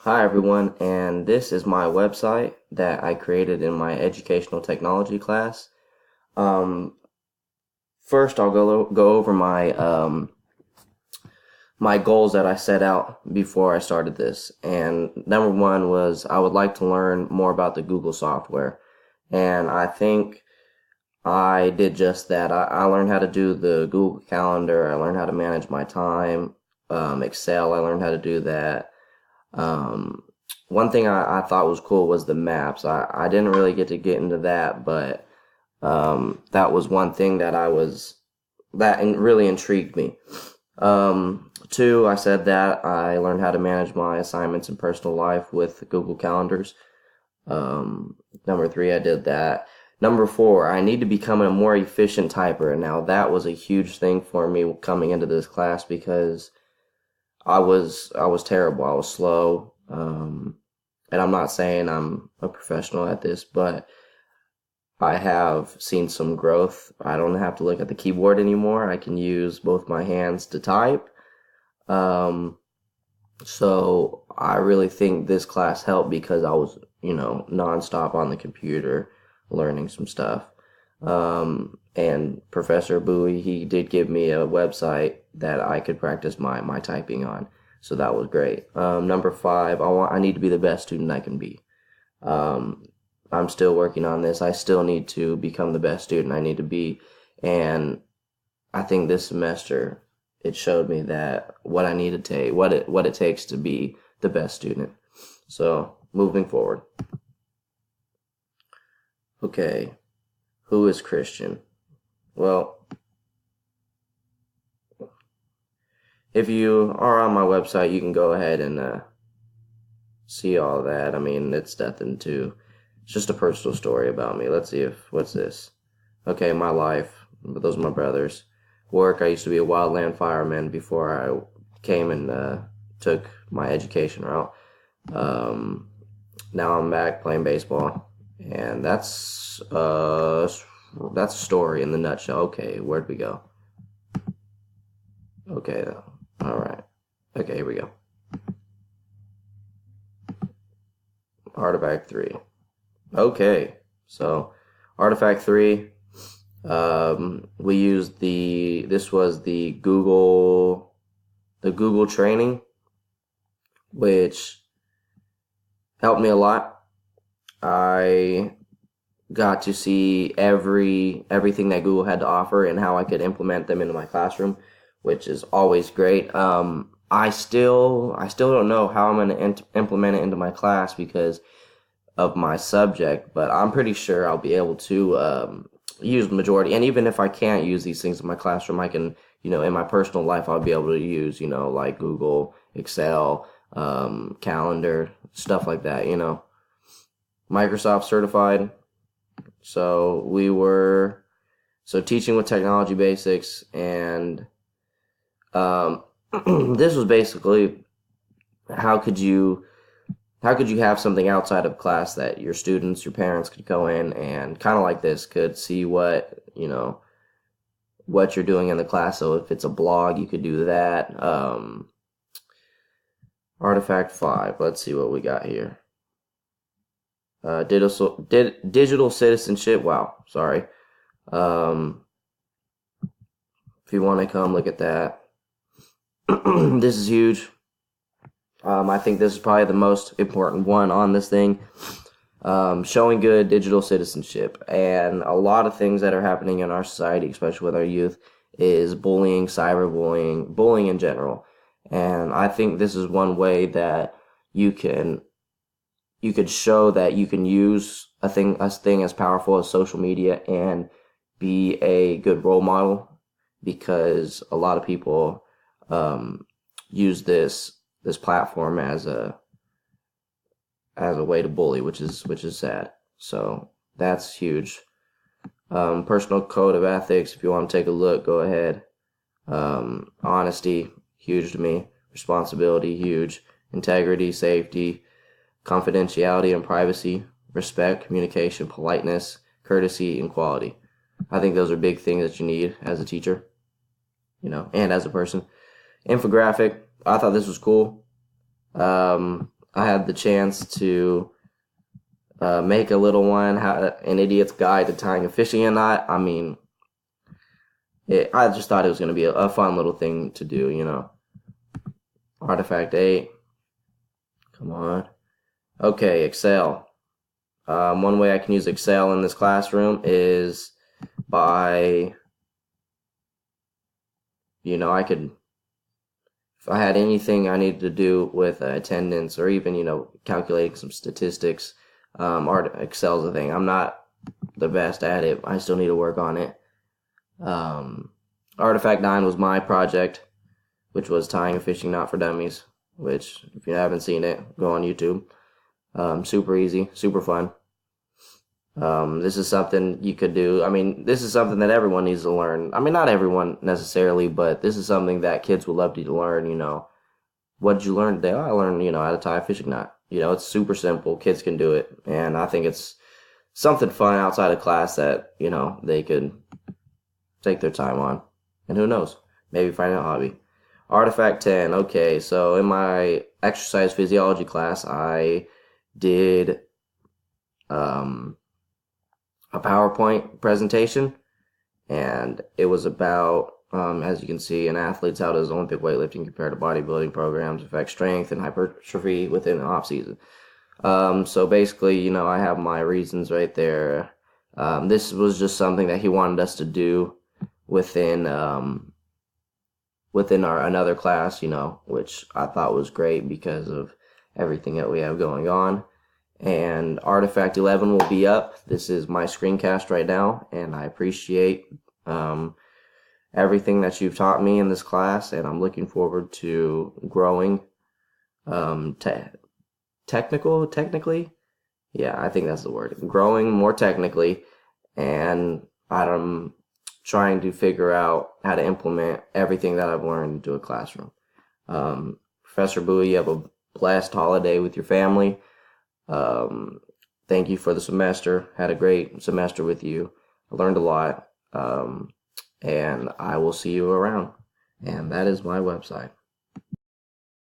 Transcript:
Hi everyone, and this is my website that I created in my educational technology class. Um, First, I'll go over my goals that I set out before I started this. And number one was I would like to learn more about the Google software, and I think I did just that. I learned how to do the Google Calendar. I learned how to manage my time. Excel, I learned how to do that. Um, One thing I thought was cool was the maps. I didn't really get into that, but that was one thing that really intrigued me. Two, I said that I learned how to manage my assignments and personal life with Google Calendars. Number three, I did that. Number four, I need to become a more efficient typer. Now, that was a huge thing for me coming into this class because I was terrible. I was slow. And I'm not saying I'm a professional at this, but I have seen some growth. I don't have to look at the keyboard anymore. I can use both my hands to type. Um, so I really think this class helped because I was, nonstop on the computer learning some stuff. And Professor Bowie, he did give me a website that I could practice my typing on. So that was great. Number five, I need to be the best student I can be. Um, I'm still working on this. I still need to become the best student I need to be. And I think this semester it showed me that what I need to take, what it takes to be the best student. So moving forward. Okay, who is Christian? Well, if you are on my website, you can go ahead and see all that. I mean, it's nothing to. It's just a personal story about me. Let's see if what's this. Okay, my life. Those are my brothers. Work. I used to be a wildland fireman before I came and took my education route. Um, Now I'm back playing baseball, and that's a story in the nutshell. Okay, where'd we go? Okay, all right. Okay, here we go. Artifact 3. Okay, so Artifact 3, we used this was the Google training, which helped me a lot. I got to see everything that Google had to offer and how I could implement them into my classroom, which is always great. I still don't know how I'm going to implement it into my class because of my subject, but I'm pretty sure I'll be able to use the majority. And even if I can't use these things in my classroom, I can, in my personal life, I'll be able to use, like Google, Excel, Calendar, stuff like that, Microsoft certified. So teaching with technology basics, and um, this was basically how could you have something outside of class that your students, your parents could go in and kind of like this could see what you're doing in the class. So if it's a blog, you could do that. Artifact 5. Let's see what we got here. Digital citizenship. Wow, sorry. Um, if you want to come look at that, this is huge. I think this is probably the most important one on this thing. Showing good digital citizenship, and a lot of things that are happening in our society, especially with our youth, is bullying, cyberbullying, bullying in general. And I think this is one way that you can you could show that you can use a thing as powerful as social media and be a good role model, because a lot of people use this platform as a way to bully, which is sad. So that's huge. Personal code of ethics. If you want to take a look, go ahead. Honesty, huge to me. Responsibility, huge. Integrity, safety, confidentiality and privacy, respect, communication, politeness, courtesy, and quality. I think those are big things that you need as a teacher, and as a person. Infographic. I thought this was cool. I had the chance to make a little one, an idiot's guide to tying a fishing knot. I mean, I just thought it was going to be a fun little thing to do, you know. Artifact 8. Come on. Okay, Excel. One way I can use Excel in this classroom is by, you know, if I had anything I needed to do with attendance or even, you know, calculating some statistics, Excel's a thing. I'm not the best at it. I still need to work on it. Artifact 9 was my project, which was tying a fishing knot for dummies, which, if you haven't seen it, go on YouTube. Super easy, super fun. This is something you could do. I mean, this is something that everyone needs to learn. I mean, not everyone necessarily, but this is something that kids would love to learn, you know. What did you learn today? Oh, I learned, you know, how to tie a fishing knot. You know, it's super simple. Kids can do it. And I think it's something fun outside of class that, you know, they could take their time on. And who knows? Maybe find a hobby. Artifact 10. Okay, so in my exercise physiology class, I did a PowerPoint presentation, and it was about, as you can see, an athlete's how does Olympic weightlifting compare to bodybuilding programs affect strength and hypertrophy within the off season. So basically, you know, I have my reasons right there. This was just something that he wanted us to do within our another class, you know, which I thought was great because of everything that we have going on. And Artifact 11 will be up. This is my screencast right now, and I appreciate everything that you've taught me in this class, and I'm looking forward to growing technically. Yeah, I think that's the word. Growing more technically, and I'm trying to figure out how to implement everything that I've learned into a classroom. Professor Bowie, you have a blessed holiday with your family. Thank you for the semester. Had a great semester with you. I learned a lot. And I will see you around. And that is my website.